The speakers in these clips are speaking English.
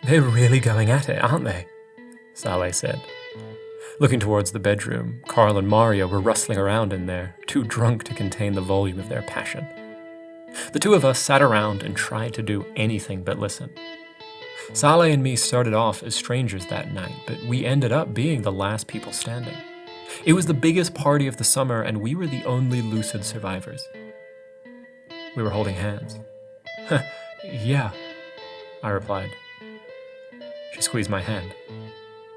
They're really going at it, aren't they? Sale said. Looking towards the bedroom, Carl and Mario were rustling around in there, too drunk to contain the volume of their passion. The two of us sat around and tried to do anything but listen. Sale and me started off as strangers that night, but we ended up being the last people standing. It was the biggest party of the summer, and we were the only lucid survivors. We were holding hands. Yeah, I replied. She squeezed my hand.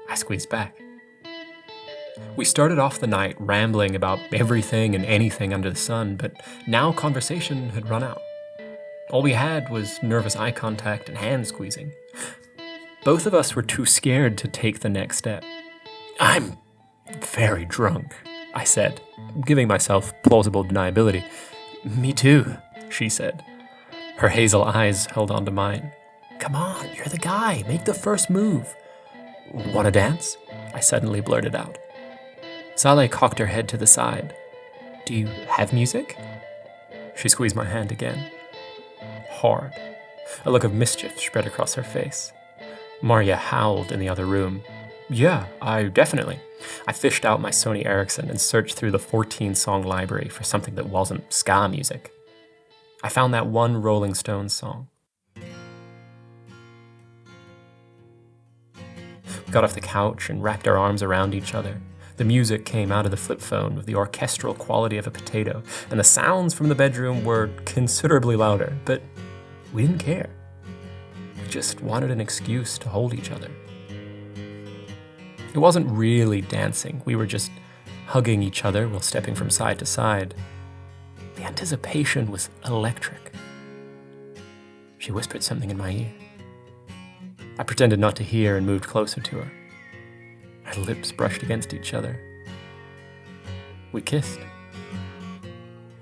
I squeezed back. We started off the night rambling about everything and anything under the sun, but now conversation had run out. All we had was nervous eye contact and hand squeezing. Both of us were too scared to take the next step. I'm very drunk, I said, giving myself plausible deniability. Me too, she said. Her hazel eyes held onto mine. Come on, you're the guy. Make the first move. Want to dance? I suddenly blurted out. Sale cocked her head to the side. Do you have music? She squeezed my hand again. Hard. A look of mischief spread across her face. Maria howled in the other room. Yeah, definitely. I fished out my Sony Ericsson and searched through the 14-song library for something that wasn't ska music. I found that one Rolling Stones song. We got off the couch and wrapped our arms around each other. The music came out of the flip phone with the orchestral quality of a potato, and the sounds from the bedroom were considerably louder, but we didn't care. We just wanted an excuse to hold each other. It wasn't really dancing. We were just hugging each other while stepping from side to side. The anticipation was electric. She whispered something in my ear. I pretended not to hear and moved closer to her. Our lips brushed against each other. We kissed.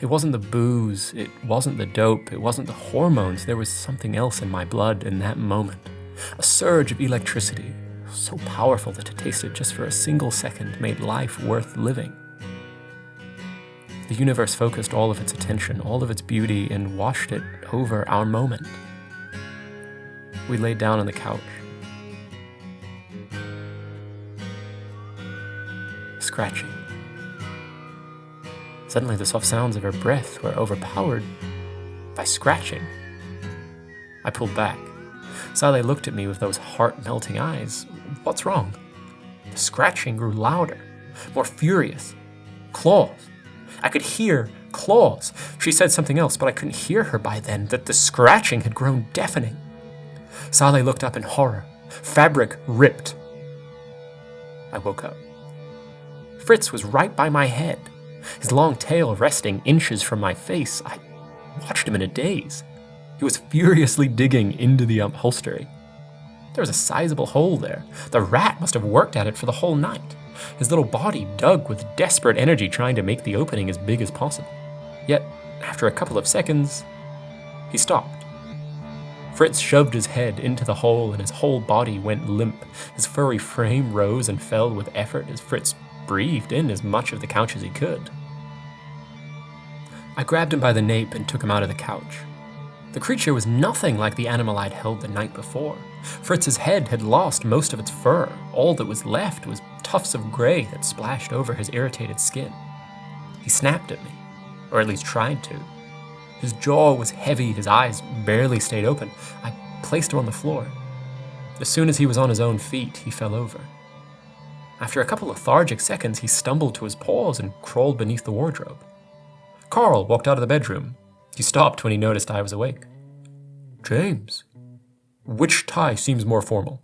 It wasn't the booze, it wasn't the dope, it wasn't the hormones. There was something else in my blood in that moment. A surge of electricity, so powerful that to taste it just for a single second made life worth living. The universe focused all of its attention, all of its beauty, and washed it over our moment. We laid down on the couch. Scratching. Suddenly the soft sounds of her breath were overpowered by scratching. I pulled back. Sale looked at me with those heart-melting eyes. What's wrong? The scratching grew louder, more furious. Claws. I could hear claws. She said something else, but I couldn't hear her by then, that the scratching had grown deafening. Sale looked up in horror. Fabric ripped. I woke up. Fritz was right by my head, his long tail resting inches from my face. I watched him in a daze. He was furiously digging into the upholstery. There was a sizable hole there. The rat must have worked at it for the whole night. His little body dug with desperate energy, trying to make the opening as big as possible. Yet, after a couple of seconds, he stopped. Fritz shoved his head into the hole and his whole body went limp. His furry frame rose and fell with effort as Fritz breathed in as much of the couch as he could. I grabbed him by the nape and took him out of the couch. The creature was nothing like the animal I'd held the night before. Fritz's head had lost most of its fur. All that was left was tufts of gray that splashed over his irritated skin. He snapped at me, or at least tried to. His jaw was heavy, his eyes barely stayed open. I placed him on the floor. As soon as he was on his own feet, he fell over. After a couple of lethargic seconds, he stumbled to his paws and crawled beneath the wardrobe. Carl walked out of the bedroom. He stopped when he noticed I was awake. James, which tie seems more formal?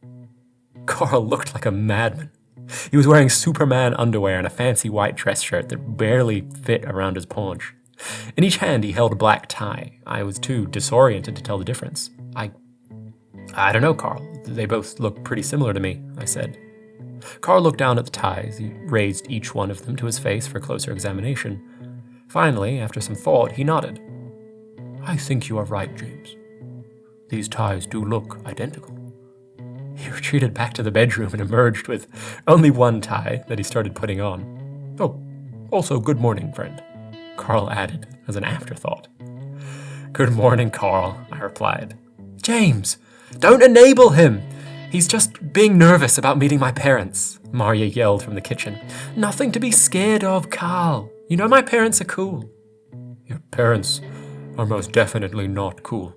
Carl looked like a madman. He was wearing Superman underwear and a fancy white dress shirt that barely fit around his paunch. In each hand he held a black tie. I was too disoriented to tell the difference. I don't know, Carl. They both look pretty similar to me, I said. Carl looked down at the ties. He raised each one of them to his face for closer examination. Finally, after some thought, he nodded. I think you are right, James. These ties do look identical. He retreated back to the bedroom and emerged with only one tie that he started putting on. "Oh, also good morning, friend," Carl added as an afterthought. "Good morning, Carl," I replied. "James, don't enable him! He's just being nervous about meeting my parents," Maria yelled from the kitchen. "Nothing to be scared of, Carl. You know my parents are cool." "Your parents are most definitely not cool.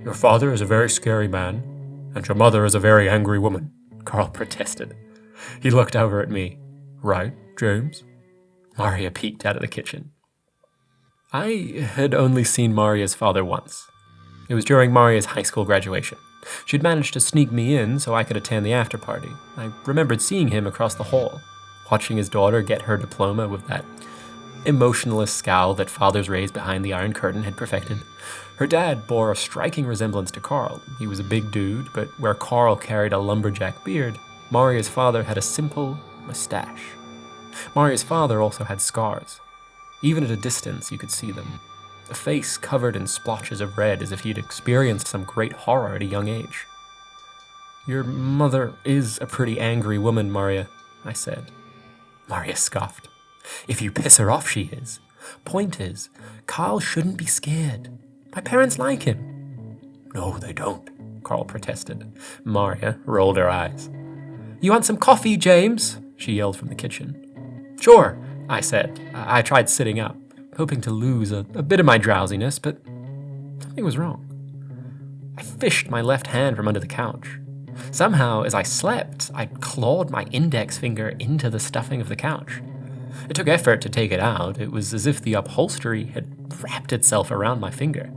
Your father is a very scary man, and your mother is a very angry woman," Carl protested. He looked over at me. "Right, James?" Maria peeked out of the kitchen. I had only seen Maria's father once. It was during Maria's high school graduation. She'd managed to sneak me in so I could attend the after-party. I remembered seeing him across the hall, watching his daughter get her diploma with that emotionless scowl that fathers raised behind the Iron Curtain had perfected. Her dad bore a striking resemblance to Carl. He was a big dude, but where Carl carried a lumberjack beard, Maria's father had a simple mustache. Maria's father also had scars. Even at a distance, you could see them. A face covered in splotches of red as if he'd experienced some great horror at a young age. "Your mother is a pretty angry woman, Maria," I said. Maria scoffed. "If you piss her off, she is. Point is, Carl shouldn't be scared. My parents like him." "No, they don't," Carl protested. Maria rolled her eyes. "You want some coffee, James?" she yelled from the kitchen. "Sure," I said. I tried sitting up, hoping to lose a bit of my drowsiness, but something was wrong. I fished my left hand from under the couch. Somehow, as I slept, I clawed my index finger into the stuffing of the couch. It took effort to take it out. It was as if the upholstery had wrapped itself around my finger.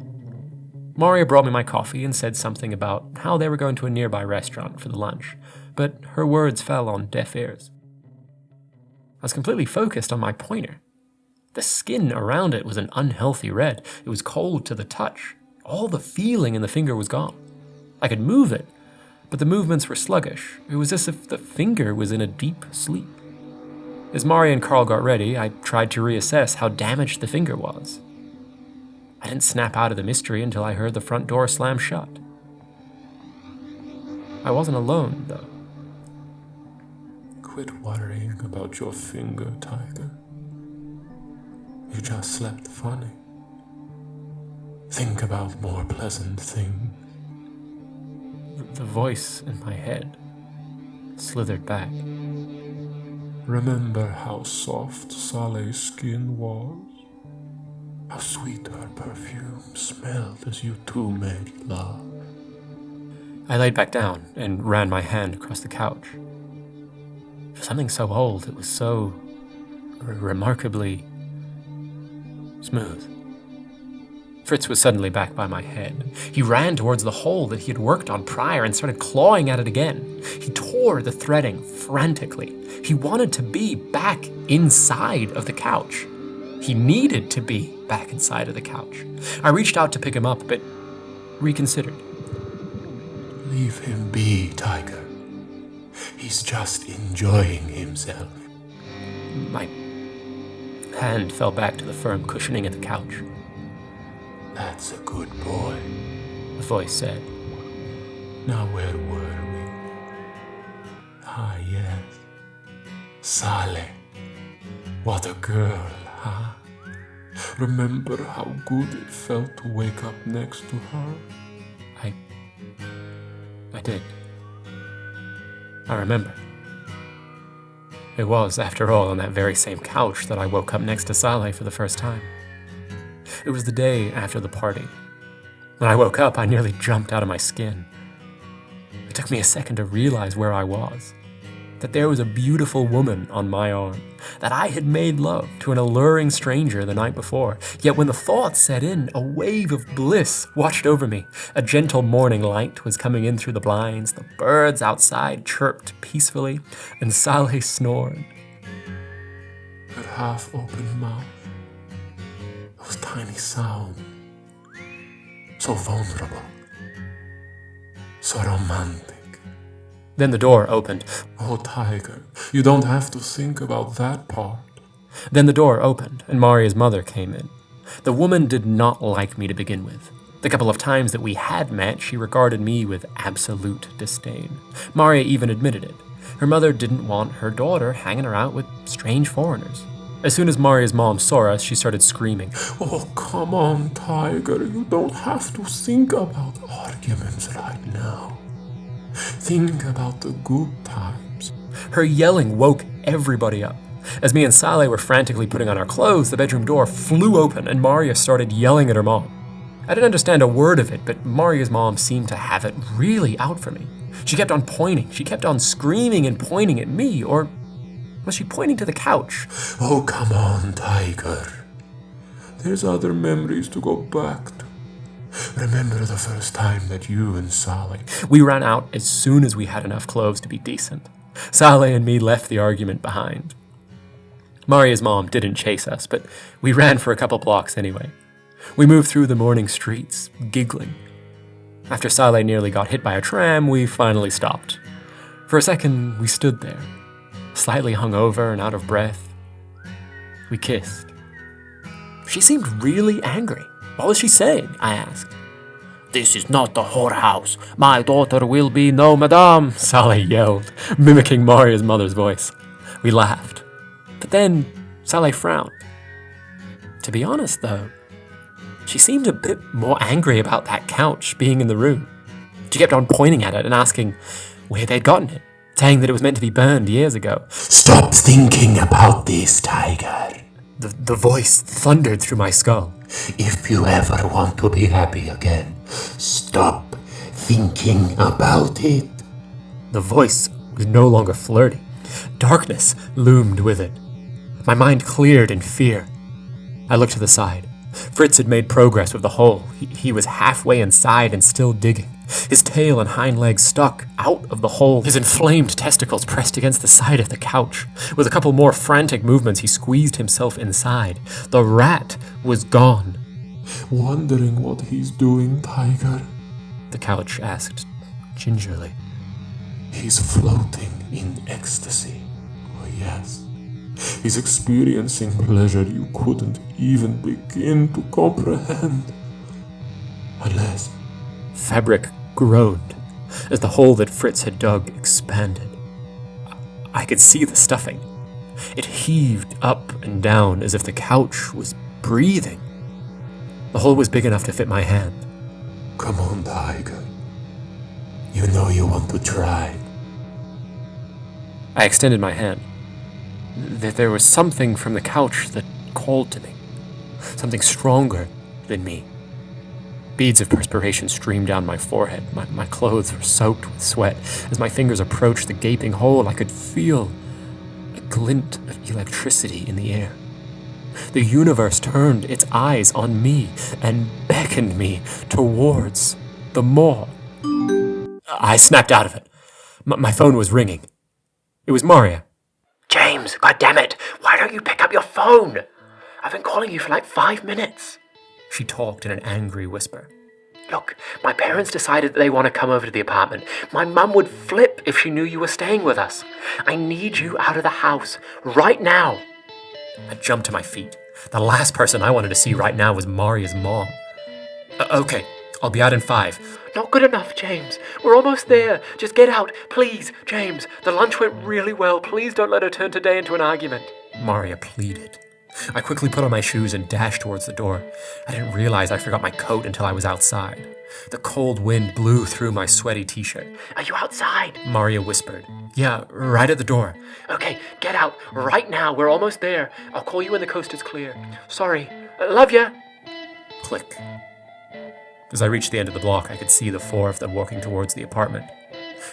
Maria brought me my coffee and said something about how they were going to a nearby restaurant for the lunch, but her words fell on deaf ears. I was completely focused on my pointer. The skin around it was an unhealthy red. It was cold to the touch. All the feeling in the finger was gone. I could move it, but the movements were sluggish. It was as if the finger was in a deep sleep. As Maria and Carl got ready, I tried to reassess how damaged the finger was. I didn't snap out of the mystery until I heard the front door slam shut. I wasn't alone, though. "Quit worrying about your finger, Tiger. You just slept funny. Think about more pleasant things." The voice in my head slithered back. "Remember how soft Saleh's skin was? How sweet her perfume smelled as you two made love." I laid back down and ran my hand across the couch. For something so old, it was so remarkably smooth. Fritz was suddenly back by my head. He ran towards the hole that he had worked on prior and started clawing at it again. He tore the threading frantically. He wanted to be back inside of the couch. He needed to be back inside of the couch. I reached out to pick him up, but reconsidered. "Leave him be, Tiger. He's just enjoying himself." My hand fell back to the firm cushioning of the couch. "That's a good boy," The voice said. "Now where were we? Ah, yes. Saleh. What a girl, huh? Remember how good it felt to wake up next to her?" I did. I remember. It was, after all, on that very same couch that I woke up next to Saleh for the first time. It was the day after the party. When I woke up, I nearly jumped out of my skin. It took me a second to realize where I was. That there was a beautiful woman on my arm. That I had made love to an alluring stranger the night before. Yet when the thought set in, a wave of bliss washed over me. A gentle morning light was coming in through the blinds. The birds outside chirped peacefully, and Saleh snored. Her half-open mouth. Those tiny sounds. So vulnerable. So romantic. Then the door opened. "Oh, Tiger, you don't have to think about that part." Then the door opened, and Maria's mother came in. The woman did not like me to begin with. The couple of times that we had met, she regarded me with absolute disdain. Maria even admitted it. Her mother didn't want her daughter hanging around with strange foreigners. As soon as Maria's mom saw us, she started screaming. Oh, come on, Tiger. You don't have to think about arguments right now. Think about the good times. Her yelling woke everybody up. As me and Saleh were frantically putting on our clothes, the bedroom door flew open and Maria started yelling at her mom. I didn't understand a word of it, but Maria's mom seemed to have it really out for me. She kept on pointing. She kept on screaming and pointing at me, or was she pointing to the couch? Oh, come on, Tiger. There's other memories to go back to. Remember the first time that you and Saleh... We ran out as soon as we had enough clothes to be decent. Saleh and me left the argument behind. Maria's mom didn't chase us, but we ran for a couple blocks anyway. We moved through the morning streets, giggling. After Saleh nearly got hit by a tram, we finally stopped. For a second, we stood there, slightly hungover and out of breath. We kissed. She seemed really angry. What was she saying? I asked. This is not the whorehouse. My daughter will be no madame, Saleh yelled, mimicking Maria's mother's voice. We laughed. But then Saleh frowned. To be honest, though, she seemed a bit more angry about that couch being in the room. She kept on pointing at it and asking where they'd gotten it, saying that it was meant to be burned years ago. Stop thinking about this, Tiger. The voice thundered through my skull. If you ever want to be happy again, stop thinking about it. The voice was no longer flirty. Darkness loomed with it. My mind cleared in fear. I looked to the side. Fritz had made progress with the hole. He was halfway inside and still digging. His tail and hind legs stuck out of the hole, his inflamed testicles pressed against the side of the couch. With a couple more frantic movements, he squeezed himself inside. The rat was gone. Wondering what he's doing, Tiger? The couch asked gingerly. He's floating in ecstasy. Oh, yes. He's experiencing pleasure you couldn't even begin to comprehend. Unless... Fabric groaned as the hole that Fritz had dug expanded. I could see the stuffing. It heaved up and down as if the couch was breathing. The hole was big enough to fit my hand. Come on, Tiger. You know you want to try. I extended my hand. There was something from the couch that called to me. Something stronger than me. Beads of perspiration streamed down my forehead. My clothes were soaked with sweat. As my fingers approached the gaping hole, I could feel a glint of electricity in the air. The universe turned its eyes on me and beckoned me towards the maw. I snapped out of it. My phone was ringing. It was Maria. James, goddammit, why don't you pick up your phone? I've been calling you for like 5 minutes. She talked in an angry whisper. Look, my parents decided that they want to come over to the apartment. My mum would flip if she knew you were staying with us. I need you out of the house, right now. I jumped to my feet. The last person I wanted to see right now was Maria's mom. Okay, I'll be out in 5. Not good enough, James. We're almost there. Just get out, please, James. The lunch went really well. Please don't let her turn today into an argument. Maria pleaded. I quickly put on my shoes and dashed towards the door. I didn't realize I forgot my coat until I was outside. The cold wind blew through my sweaty t-shirt. Are you outside? Maria whispered. Yeah, right at the door. Okay, get out right now. We're almost there. I'll call you when the coast is clear. Sorry. Love ya. Click. As I reached the end of the block, I could see the 4 of them walking towards the apartment.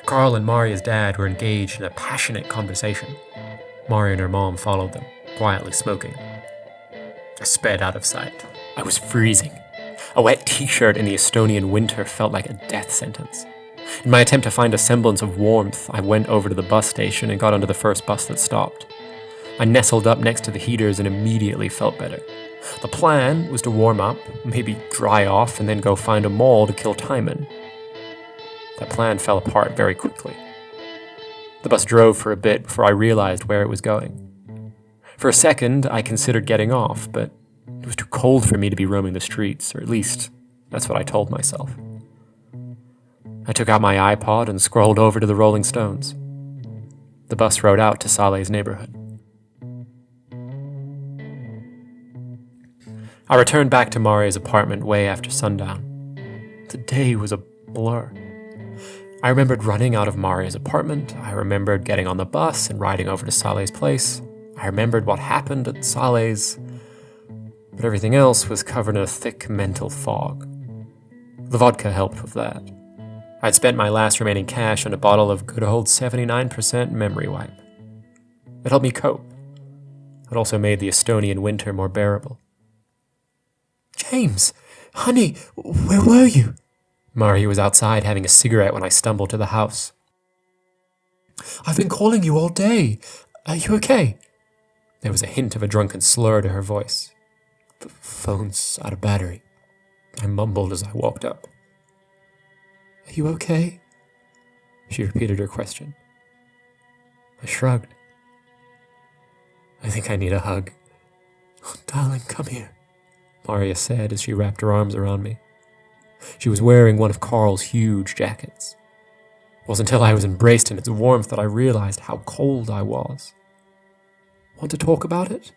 Carl and Maria's dad were engaged in a passionate conversation. Maria and her mom followed them, quietly smoking. I sped out of sight. I was freezing. A wet t-shirt in the Estonian winter felt like a death sentence. In my attempt to find a semblance of warmth, I went over to the bus station and got onto the first bus that stopped. I nestled up next to the heaters and immediately felt better. The plan was to warm up, maybe dry off, and then go find a mall to kill time in. That plan fell apart very quickly. The bus drove for a bit before I realized where it was going. For a second, I considered getting off, but it was too cold for me to be roaming the streets, or at least That's what I told myself. I took out my iPod and scrolled over to the Rolling Stones. The bus rode out to Saleh's neighborhood. I returned back to Maria's apartment way after sundown. The day was a blur. I remembered running out of Maria's apartment. I remembered getting on the bus and riding over to Saleh's place. I remembered what happened at Saleh's, but everything else was covered in a thick mental fog. The vodka helped with that. I'd spent my last remaining cash on a bottle of good old 79% memory wipe. It helped me cope. It also made the Estonian winter more bearable. James, honey, where were you? Maria was outside having a cigarette when I stumbled to the house. I've been calling you all day. Are you okay? There was a hint of a drunken slur to her voice. The phone's out of battery, I mumbled as I walked up. Are you okay? She repeated her question. I shrugged. I think I need a hug. Oh, darling, come here, Maria said as she wrapped her arms around me. She was wearing one of Carl's huge jackets. It wasn't until I was embraced in its warmth that I realized how cold I was. Want to talk about it?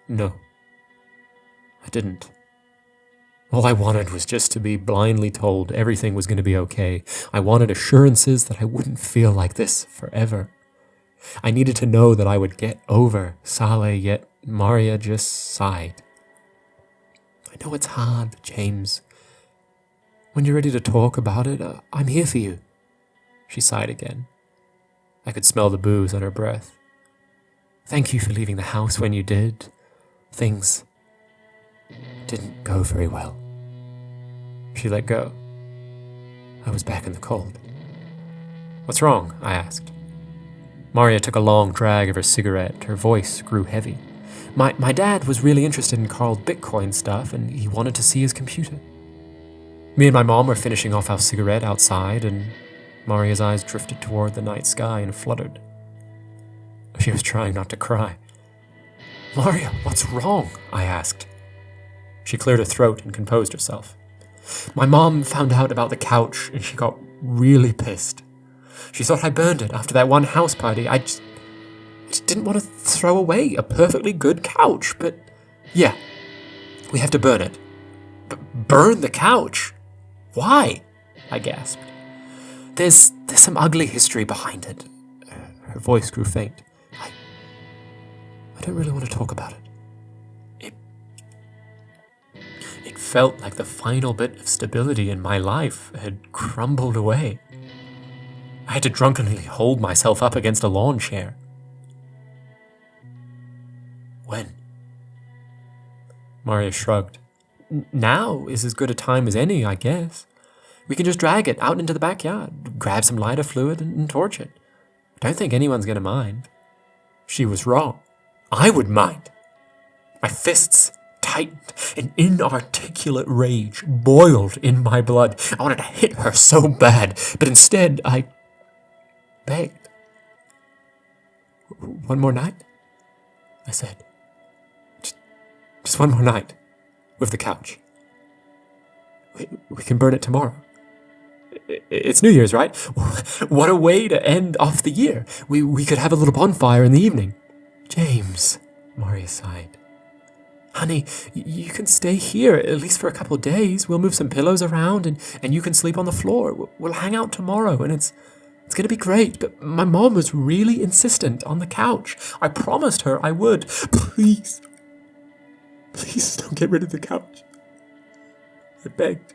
No. I didn't. All I wanted was just to be blindly told everything was going to be okay. I wanted assurances that I wouldn't feel like this forever. I needed to know that I would get over Saleh, yet Maria just sighed. I know it's hard, James. When you're ready to talk about it, I'm here for you. She sighed again. I could smell the booze on her breath. Thank you for leaving the house when you did. Things didn't go very well. She let go. I was back in the cold. What's wrong? I asked. Maria took a long drag of her cigarette. Her voice grew heavy. My dad was really interested in Carl's Bitcoin stuff, and he wanted to see his computer. Me and my mom were finishing off our cigarette outside, and Maria's eyes drifted toward the night sky and fluttered. She was trying not to cry. Maria, what's wrong? I asked. She cleared her throat and composed herself. My mom found out about the couch, and she got really pissed. She thought I burned it after that one house party. I just didn't want to throw away a perfectly good couch, but yeah, we have to burn it. Burn the couch? Why? I gasped. There's some ugly history behind it. Her voice grew faint. I don't really want to talk about it. It felt like the final bit of stability in my life had crumbled away. I had to drunkenly hold myself up against a lawn chair. When? Maria shrugged. Now is as good a time as any, I guess. We can just drag it out into the backyard, grab some lighter fluid and torch it. I don't think anyone's going to mind. She was wrong. I would mind. My fists tightened. An inarticulate rage boiled in my blood. I wanted to hit her so bad, but instead I begged. One more night? I said. Just one more night with the couch. We can burn it tomorrow. It's New Year's, right? What a way to end off the year. We could have a little bonfire in the evening. James, Maria sighed. Honey, you can stay here, at least for a couple of days. We'll move some pillows around and you can sleep on the floor. We'll hang out tomorrow and it's going to be great. But my mom was really insistent on the couch. I promised her I would. Please don't get rid of the couch. I begged.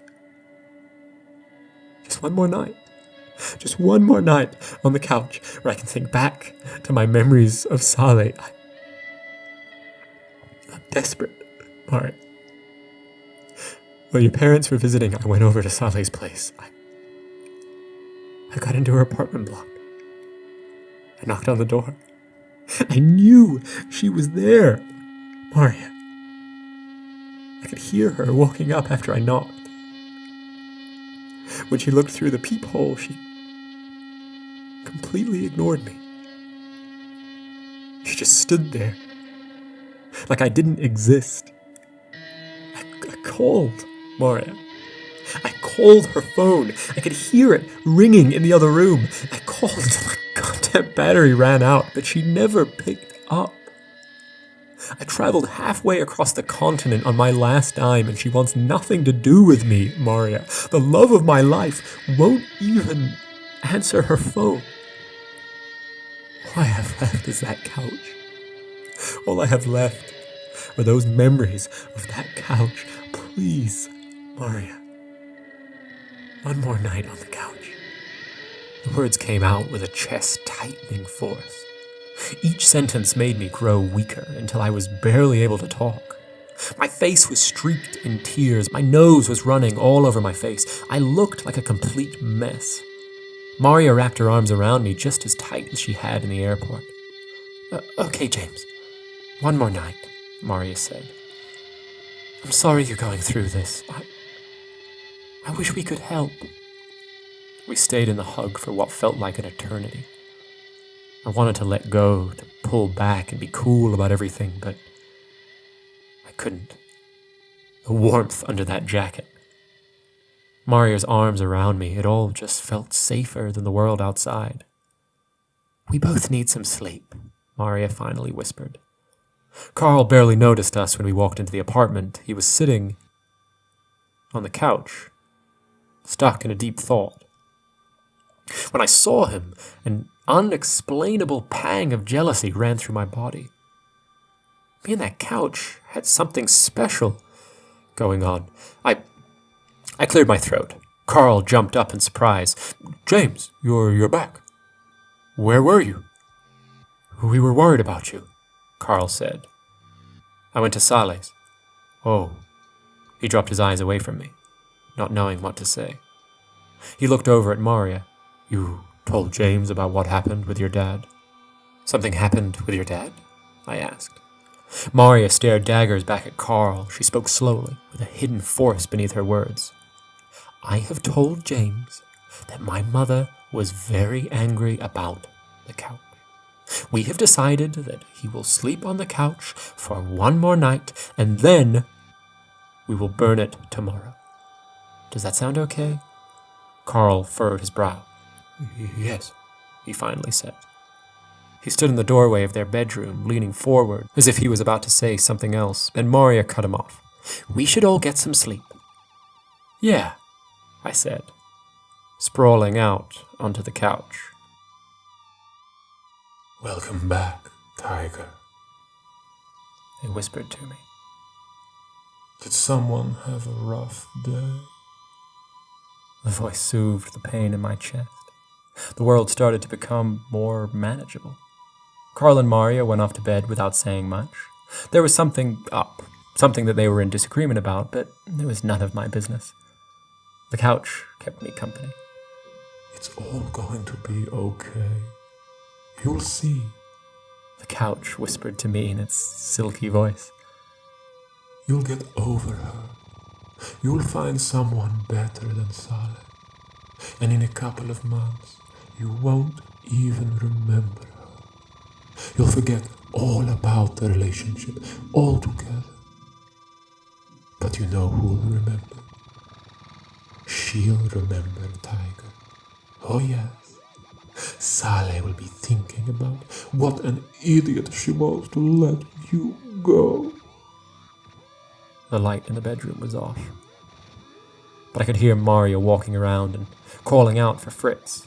Just one more night. Just one more night on the couch where I can think back to my memories of Saleh. I'm desperate, Maria. While your parents were visiting, I went over to Saleh's place. I got into her apartment block. I knocked on the door. I knew she was there, Maria. I could hear her walking up after I knocked. When she looked through the peephole, she completely ignored me. She just stood there, like I didn't exist. I called. Maria. I called her phone. I could hear it ringing in the other room. I called until my goddamn battery ran out, but she never picked up. I traveled halfway across the continent on my last dime, and she wants nothing to do with me, Maria. The love of my life won't even answer her phone. All I have left is that couch. All I have left are those memories of that couch. Please, Maria. One more night on the couch. The words came out with a chest-tightening force. Each sentence made me grow weaker until I was barely able to talk. My face was streaked in tears. My nose was running all over my face. I looked like a complete mess. Maria wrapped her arms around me just as tight as she had in the airport. Okay, James. One more night, Maria said. I'm sorry you're going through this. I wish we could help. We stayed in the hug for what felt like an eternity. I wanted to let go, to pull back and be cool about everything, but I couldn't. The warmth under that jacket. Maria's arms around me, it all just felt safer than the world outside. We both need some sleep, Maria finally whispered. Carl barely noticed us when we walked into the apartment. He was sitting on the couch, stuck in a deep thought. When I saw him, an unexplainable pang of jealousy ran through my body. Me and that couch had something special going on. I cleared my throat. Carl jumped up in surprise. James, you're back. Where were you? We were worried about you, Carl said. I went to Sale's. Oh. He dropped his eyes away from me, not knowing what to say. He looked over at Maria. You told James about what happened with your dad? Something happened with your dad? I asked. Maria stared daggers back at Carl. She spoke slowly, with a hidden force beneath her words. I have told James that my mother was very angry about the couch. We have decided that he will sleep on the couch for one more night, and then we will burn it tomorrow. Does that sound okay? Carl furrowed his brow. Yes, he finally said. He stood in the doorway of their bedroom, leaning forward, as if he was about to say something else, and Maria cut him off. We should all get some sleep. Yeah, I said, sprawling out onto the couch. Welcome back, Tiger. They whispered to me. Did someone have a rough day? The voice soothed the pain in my chest. The world started to become more manageable. Carl and Maria went off to bed without saying much. There was something up, something that they were in disagreement about, but it was none of my business. The couch kept me company. It's all going to be okay. You'll see. The couch whispered to me in its silky voice. You'll get over her. You'll find someone better than Saleh. And in a couple of months, you won't even remember her. You'll forget all about the relationship altogether. But you know who'll remember? She'll remember, Tiger. Oh yes. Saleh will be thinking about what an idiot she was to let you go. The light in the bedroom was off, but I could hear Maria walking around and calling out for Fritz.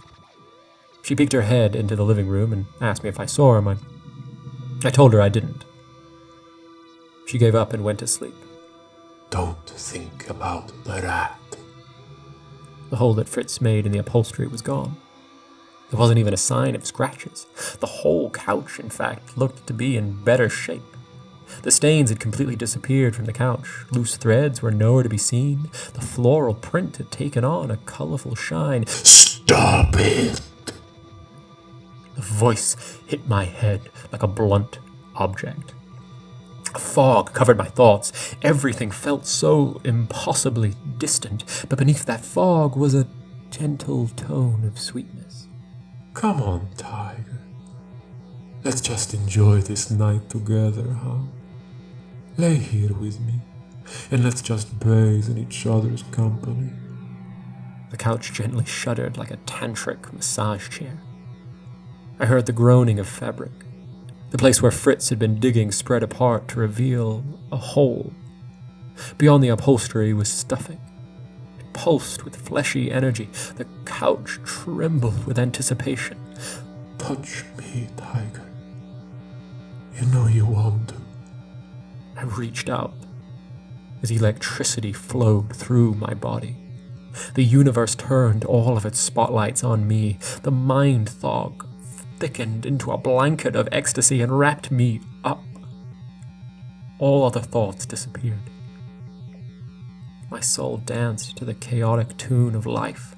She peeked her head into the living room and asked me if I saw him. I told her I didn't. She gave up and went to sleep. Don't think about the rat. The hole that Fritz made in the upholstery was gone. There wasn't even a sign of scratches. The whole couch, in fact, looked to be in better shape. The stains had completely disappeared from the couch. Loose threads were nowhere to be seen. The floral print had taken on a colorful shine. Stop it! The voice hit my head like a blunt object. A fog covered my thoughts. Everything felt so impossibly distant, but beneath that fog was a gentle tone of sweetness. Come on, Tiger. Let's just enjoy this night together, huh? Lay here with me. and let's just bathe in each other's company. The couch gently shuddered like a tantric massage chair. I heard the groaning of fabric. The place where Fritz had been digging spread apart to reveal a hole. Beyond the upholstery was stuffing. It pulsed with fleshy energy. The couch trembled with anticipation. Touch me, tiger. You know you want to. I reached out as electricity flowed through my body. The universe turned all of its spotlights on me. The mind fog thickened into a blanket of ecstasy and wrapped me up. All other thoughts disappeared. My soul danced to the chaotic tune of life.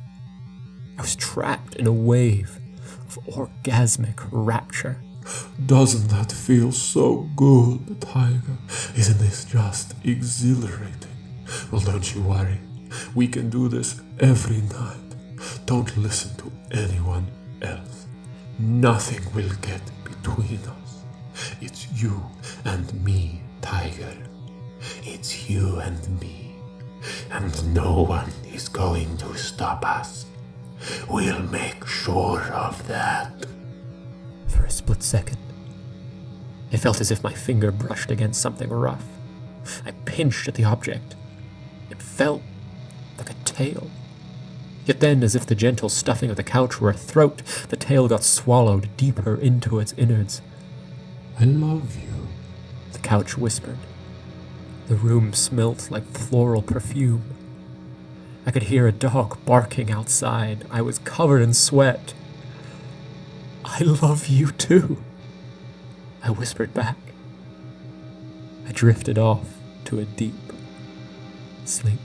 I was trapped in a wave of orgasmic rapture. Doesn't that feel so good, tiger? Isn't this just exhilarating? Well, don't you worry. We can do this every night. Don't listen to anyone else. Nothing will get between us. It's you and me, tiger. It's you and me. And no one is going to stop us. We'll make sure of that. For a split second, it felt as if my finger brushed against something rough. I pinched at the object. It felt like a tail. Yet then, as if the gentle stuffing of the couch were a throat, the tail got swallowed deeper into its innards. I love you, The couch whispered. The room smelt like floral perfume. I could hear a dog barking outside. I was covered in sweat. I love you too, I whispered back. I drifted off to a deep sleep.